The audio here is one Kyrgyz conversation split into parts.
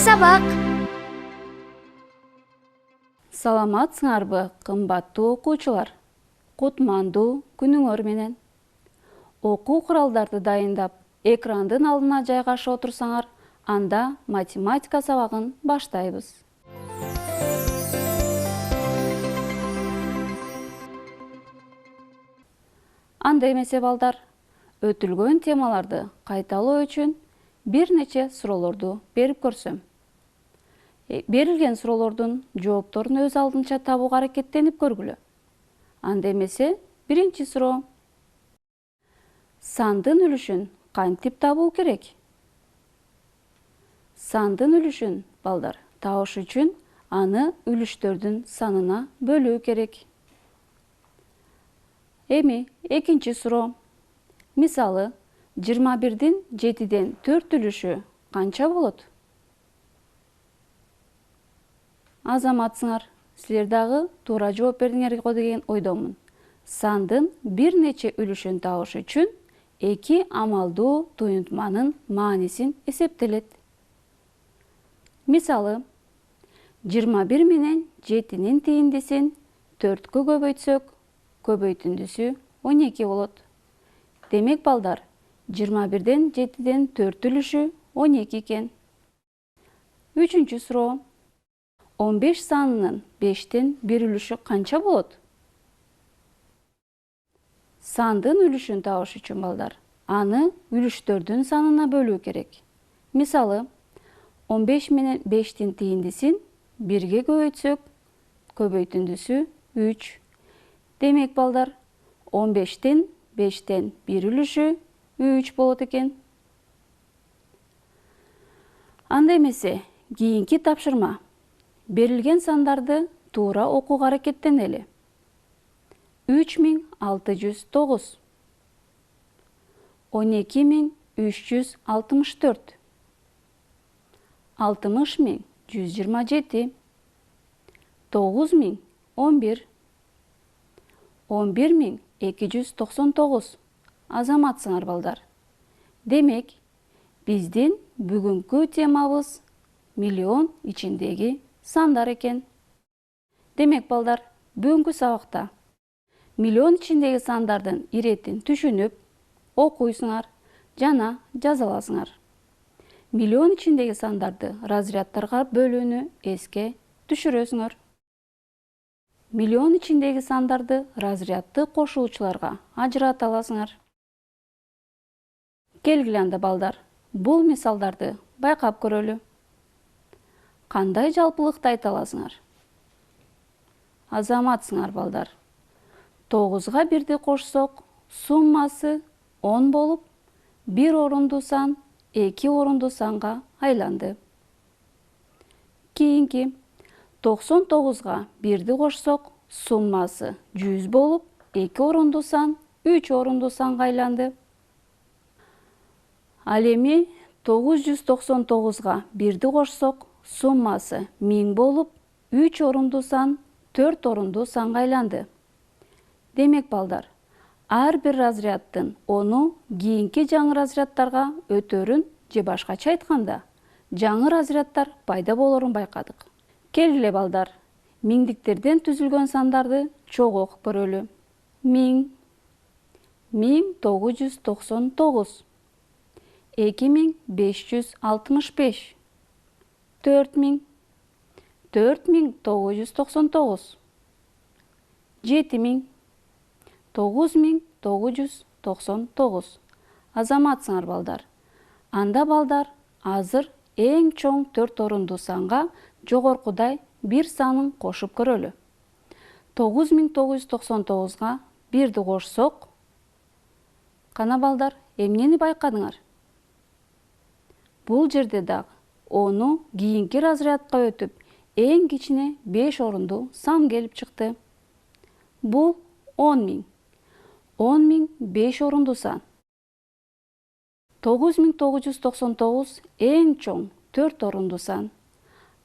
сабак. Саламатсыңарбы, кымбаттуу окуучулар? Кутмандуу күнүңөр менен. Окуу куралдарды дайындап, экрандын алдына жайгаша отурсаңар, анда математика сабагын баштайбыз. Анда эмесе балдар, өтүлгөн темаларды кайталоо үчүн бир нече суроолорду берип көрсөм. Берилген суроолордун жоопторун өз алдынча табууга аракеттенип көргүлө. Анда эмесе, биринчи суроо. Сандын үлүшүн кантип табуу керек? Сандын үлүшүн, балдар, табыш үчүн аны үлүштөрдүн санына бөлүү керек. Эми экинчи суроо. Мисалы, 21-дин 7-ден 4 үлүшү канча болот? Азаматсыңар, силер дагы туура жооп бердиңер го деген ойдомун. Сандын бир нече үлүшүн табыш үчүн эки амалдуу туюнтманын маанисин эсептелет. Мисалы, 21 менен 7-нин тийиндисин 4-кө көбөйтсөк, көбөйтүндүсү 12 болот. Демек, балдар, 21-ден 7-ден 4 үлүшү 12 экен. Үчүнчү суроо. 15 санынын 5-тен 1 үлүшү канча болот? Сандын үлүшүн табыш үчүн, балдар, аны үлүштөрдүн санына бөлүү керек. Мисалы, 15 менен 5-тин тийиндисин 1-ге көбөйтсөк, көбөйтүндүсү 3. Демек, балдар, 15-тен 5-тен 1 үлүшү 3 болот экен. Анда эмесе, кийинки тапшырма. Берилген сандарды туура окууга аракеттенели. 3609, 12364, 60127, 9011, 11299. Азаматсыңар, балдар. Демек, биздин бүгүнкү темабыз миллион ичиндеги сандар экен. Демек, балдар, бүгүнкү сабакта миллион ичиндеги сандардын иретин түшүнүп, окуйсуңар жана жазаласыңар. Миллион ичиндеги сандарды разрядтарга бөлүүнү эске түшүрөсүңөр. Миллион ичиндеги сандарды разрядты кошулуучуларга ажырата аласыңар. Келгиле анда, балдар, бул мисалдарды байкап көрөлү. Кандай жалпылыкты айта аласыңар? Азаматсыңар, балдар. 9-га 1-ди кошсок, суммасы 10 болуп, 1 орунду сан 2 орунду санга айланды. Кийинки 99-га 1-ди кошсок, суммасы 100 болуп, 2 орунду сан 3 орунду санга айланды. Ал эми 999-га 1-ди кошсок, суммасы 1000 болуп, 3 орунду сан 4 орунду санга айланды. Демек, балдар, ар бир разрядтын ону кийинки жаңы разрядтарга өтөрүн же башкача айтканда, жаңы разрядтар пайда болорун байкадык. Келгиле, балдар, миңдиктерден түзүлгөн сандарды чогуу окуп көрөлү. 1000, 1999, 2565, 4000, 4999, 7000, 9999. Азаматсыңар, балдар. Анда, балдар, азыр эң чоң 4 орунду санга жогоркудай бир санын кошуп көрөлү. 9999-га 1-ди кошсок, кана, балдар, эмнени байкадыңар? Бул жерде дагы ону кийинки разрядка өтүп, эң кичине 5 орунду сан келип чыкты. Бул 10.000. 10.000 5 орунду сан. 9999 эң чоң 4 орунду сан.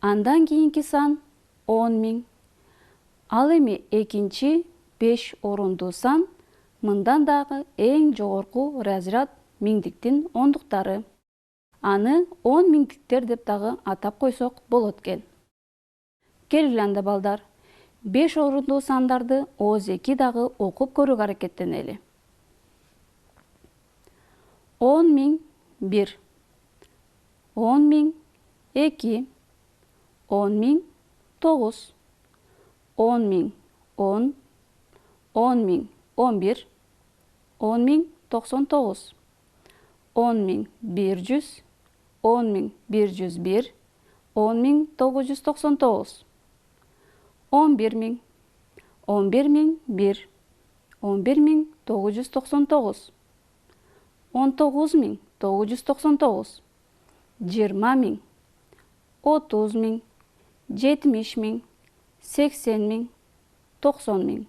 Андан кийинки сан 10.000. Ал эми экинчи 5 орунду сан, мындан дагы эң жогорку разряд миңдиктин ондуктары. Аны 10 миңдиктер деп дагы атап койсок болот экен. Келгиле анда балдар, 5 орундуу сандарды ооз 2 дагы окуп көрүүгө аракеттенели. 10 миң 1, 10 миң 2, 10 миң 9, 10 миң 10, 10 миң 11, 10 миң 99, 10 миң 100, 10 миң 101, 10 миң 999, 11 миң, 11 миң 1, 11 миң 999, 19 миң 999, 20 миң, 30 миң, 70 миң, 80 миң, 90 миң.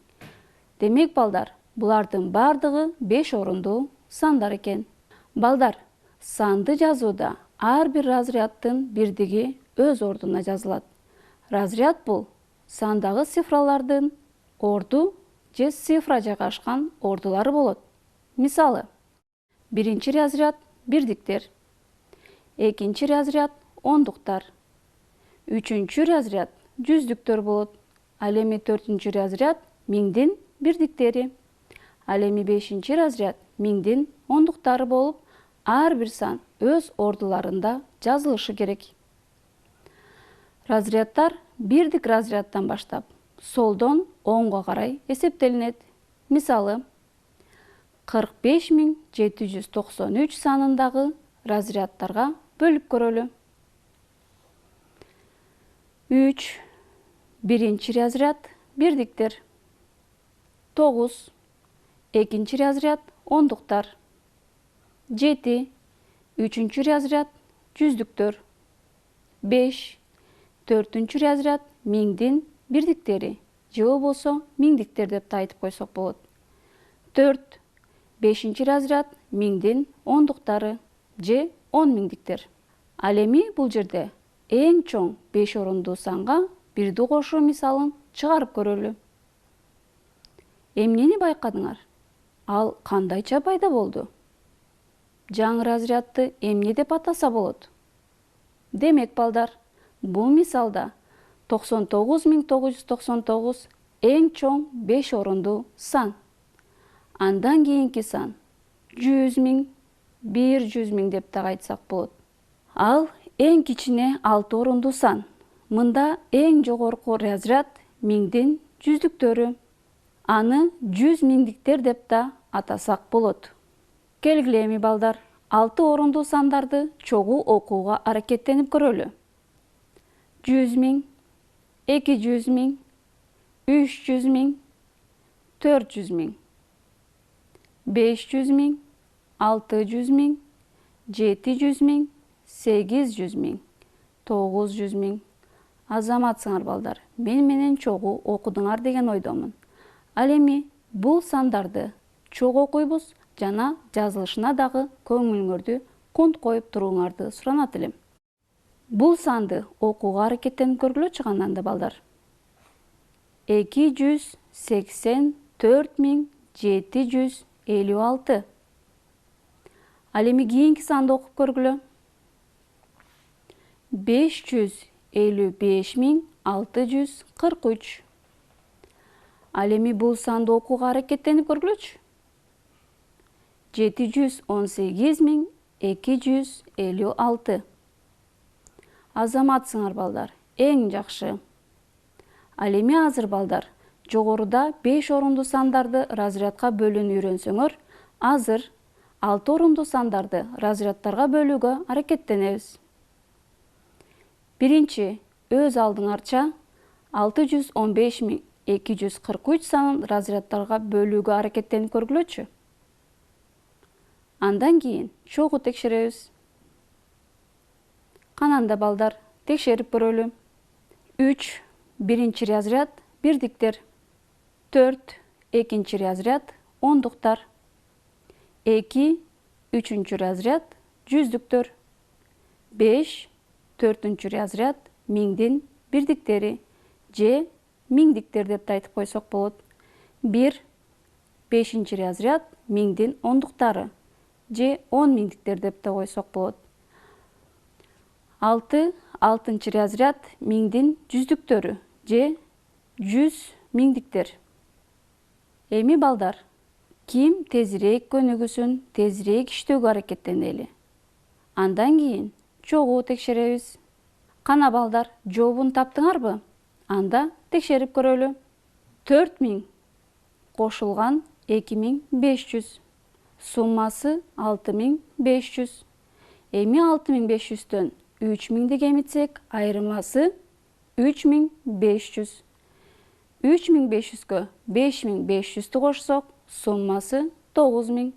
Демек балдар, булардын бардыгы 5 орундуу сандар экен. Балдар, санды жазууда ар бир разряддын бирдиги өз ордуна жазылат. Разряд бул сандагы цифралардын орду же цифра жайгашкан ордулары болот. Мисалы, биринчи разряд бирдиктер, экинчи разряд ондуктар, үчүнчү разряд жүздүктөр болот. Ал эми төртүнчү разряд миңдин бирдиктери, ал эми бешинчи разряд миңдин ондуктары болуп, ар бир сан өз ордуларында жазылышы керек. Разряддар бирдик разряддан баштап солдон оңго карай эсептелинет. Мисалы, 45793 санындагы разряддарга бөлүп көрөлү. 3. Биринчи разряд бирдиктер, 9. Экинчи разряд ондуктар, 7. Үчүнчү разряд жүздүктөр, 5. Төртүнчү разряд миңдин бирдиктери же болбосо миңдиктер деп да айтып койсок болот. 4. Бешинчи разряд миңдин ондуктары же 10 миңдиктер. Ал эми бул жерде эң чоң 5 орундуу санга бирди кошуу мисалын чыгарып көрөлү. Эмнени байкадыңар? Ал кандайча пайда болду? Жаңы разрядды эмне деп атаса болот? Демек балдар, бул мисалда 99999 эң чоң 5 орундуу сан. Андан кийинки сан 100 миң, 100 миң деп да айтсак болот. Ал эң кичине 6 орундуу сан. Мында эң жогорку разряд миңдин жүздүктөрү. Аны 100 миңдиктер деп да атасак болот. Келгиле эми балдар, 6 орундуу сандарды чогуу окууга аракеттенип көрөлү. 100 миң, 200 миң, 300 миң, 400 миң, 500 миң, 600 миң, 700 миң, 800 миң, 900 миң. Азаматсыңар балдар, мен менен чогуу окудуңар деген ойдомун. Ал эми бул сандарды чогуу окуйбуз жана жазылышына дагы көңүлүңөрдү кунт коюп туруңарды суранат элем. Бул санды окууга аракеттенип көргүлөчү анда балдар. 284.756. Ал эми кийинки санды окуп көргүлө. 555.643. Ал эми бул санды окууга аракеттенип көргүлөчү. 718.256. Азаматсыңар балдар, эң жакшы. Ал эми азыр балдар, жогоруда 5 орундуу сандарды разрядка бөлүүнү үйрөнсөңөр, азыр 6 орундуу сандарды разряддарга бөлүүгө аракеттенебиз. Биринчи, өз алдыңарча 615.243 санын разряддарга бөлүүгө аракеттенип көргүлөчү. Андан кийин чогуу текшеребиз. Кананда балдар, текшерип көрөлү. 3. Биринчи разряд бирдиктер. 4. Экинчи разряд ондуктар. 2. Үчүнчү разряд жүздүктөр. 5. Төртүнчү разряд миңдин бирдиктери же миңдиктер деп да айтып койсок болот. 1. Бешинчи разряд миңдин ондуктары же 10 миңдиктер деп да койсок болот. 6 алтынчы разряд миңдин жүздүктөрү же 100 миңдиктер. Эми балдар, ким тезирээк көнүгүсүн тезирээк иштөөгө аракеттенели. Андан кийин чогуу текшеребиз. Кана балдар, жообун таптыңарбы? Анда текшерип көрөлү. 4000 кошулган 2500. Суммасы 6500. Эми 6500'төн 3000'ди кемитсек, айырмасы 3500. 3500'гө 5500'тү кошсок, суммасы 9000.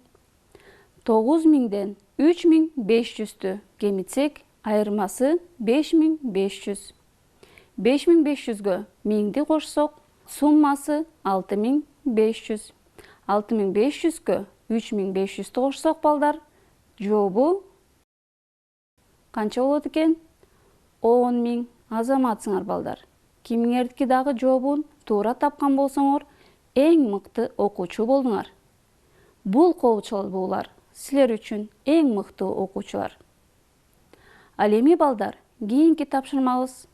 9000'ден 3500'тү кемитсек, айырмасы 5500. 5500'гө 1000'ди кошсок, суммасы 6500. 6500'гө 3500'тү кошсок балдар, жообу канча болот экен? 10.000. Азаматсыңар балдар. Кимиңердики дагы жообун туура тапкан болсоңор, эң мыкты окуучу болдуңар. Бул кол чалбуулар силер үчүн эң мыкты окуучулар. Ал эми балдар, кийинки тапшырмабыз.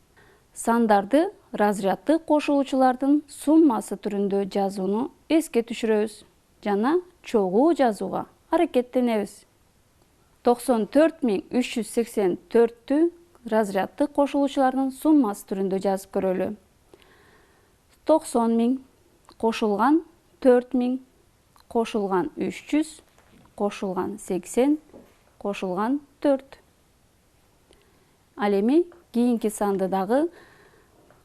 Сандарды разряддык кошулуучулардын суммасы түрүндө жазууну эске түшүрөбүз жана чогуу жазууга аракеттенебиз. 94384'tü разряддык кошулуучулардын суммасы түрүндө жазып көрөлү. 90.000 кошулган 4000 кошулган 300 кошулган 80 кошулган 4. Ал эми кийинки санды дагы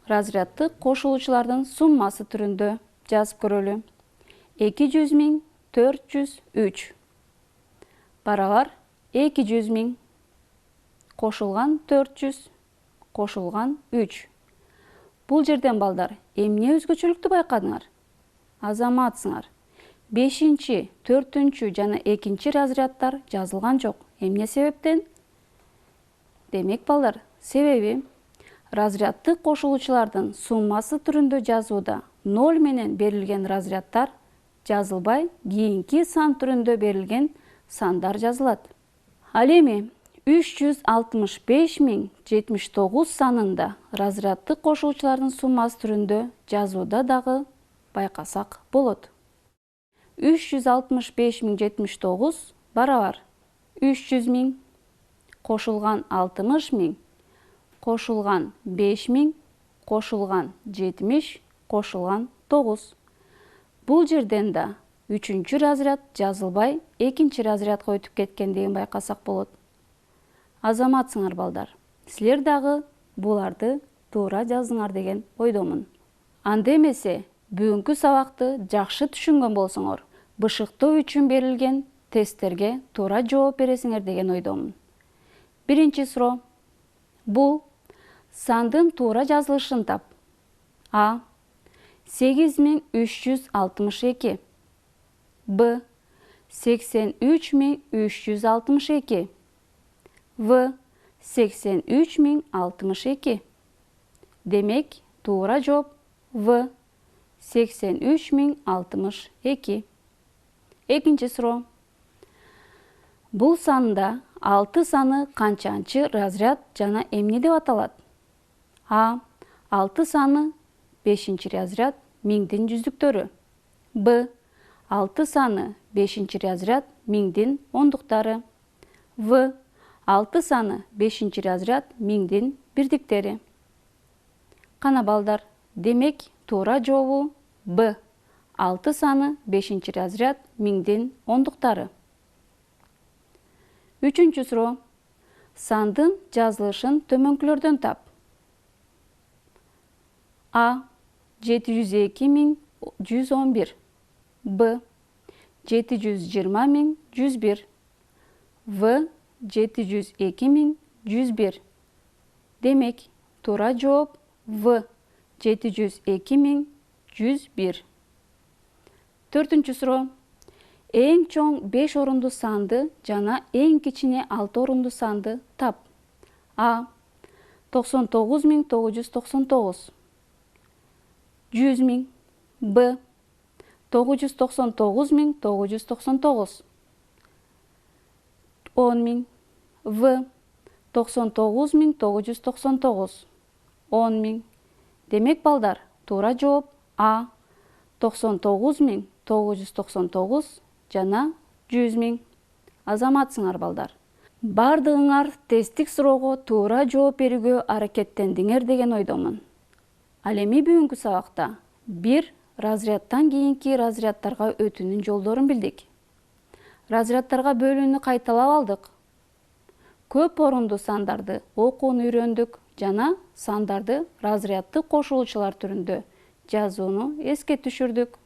разряддык кошулуучулардын суммасы түрүндө жазып көрөлү. 200.000 403 барабар 200.000 кошулган 400 кошулган 3. Бул жерден балдар, эмне өзгөчөлүктү байкадыңар? Азаматсыңар. 5-чи, 4-чү жана 2-чи разряддар жазылган жок. Эмне себептен? Демек балдар, себеби разряддык кошулуучулардын суммасы түрүндө жазууда 0 менен берилген разряддар жазылбай, кийинки сан түрүндө берилген сандар жазылат. Ал эми 365.079 санында разряддык кошулуучулардын суммасы түрүндө жазууда дагы байкасак болот. 365.079 барабар 300.000 кошулган 60.000 кошулган 5000 кошулган 70 кошулган 9. Бул жерден да 3-чү разряд жазылбай, 2-чи разрядга өтүп кеткендигин байкасак болот. Азаматсыңар балдар, силер дагы буларды туура жаздыңар деген ойдомун. Анда эмесе, бүгүнкү сабакты жакшы түшүнгөн болсоңор, бышыктоо үчүн берилген тесттерге туура жооп бересиңер деген ойдомун. Биринчи суроо. Бул сандын туура жазылышын тап. А. 8362. Б. 83362. В. 83062. Демек, туура жооп В. 83062. Экинчи суроо. Бул санда 6 саны канчанчы разряд жана эмне деп аталат? А. 6 саны 5-чи разряд миңдин жүздүктөрү. Б. 6 саны 5-чи разряд миңдин ондуктары. В. 6 саны 5-чи разряд миңдин бирдиктери. Кана балдар, демек туура жообу Б. 6 саны 5-чи разряд миңдин ондуктары. Үчүнчү суроо. Сандын жазылышын төмөнкүлөрдөн тап. А. 702.111. Б. 720.101. В. 702.101. Демек, туура жооп В. 702.101. Төртүнчү суроо. Эң чоң 5 орунду санды жана эң кичине 6 орунду санды тап. А. 99.999. 100.000. Б. 999.999. 10.000. В. 99.999, 10.000. Демек балдар, туура жооп А. 99.999 жана 100.000. Азаматсыңар балдар. Бардыгыңар тесттик суроого туура жооп берүүгө аракеттендиңер деген ойдомун. Ал эми бүгүнкү сабакта 1 разрядтан кийинки разрядтарга өтүүнүн жолдорун билдик. Разрядтарга бөлүүнү кайталап алдык. Көп орунду сандарды окууну үйрөндүк жана сандарды разряддык кошулуучулар түрүндө жазууну эске түшүрдүк.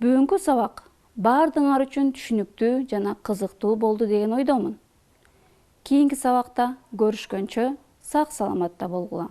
Бүгүнкү сабак бардыгыңар үчүн түшүнүктүү жана кызыктуу болду деген ойдомун. Кийинки сабакта көрүшкөнчө сак саламатта болгула.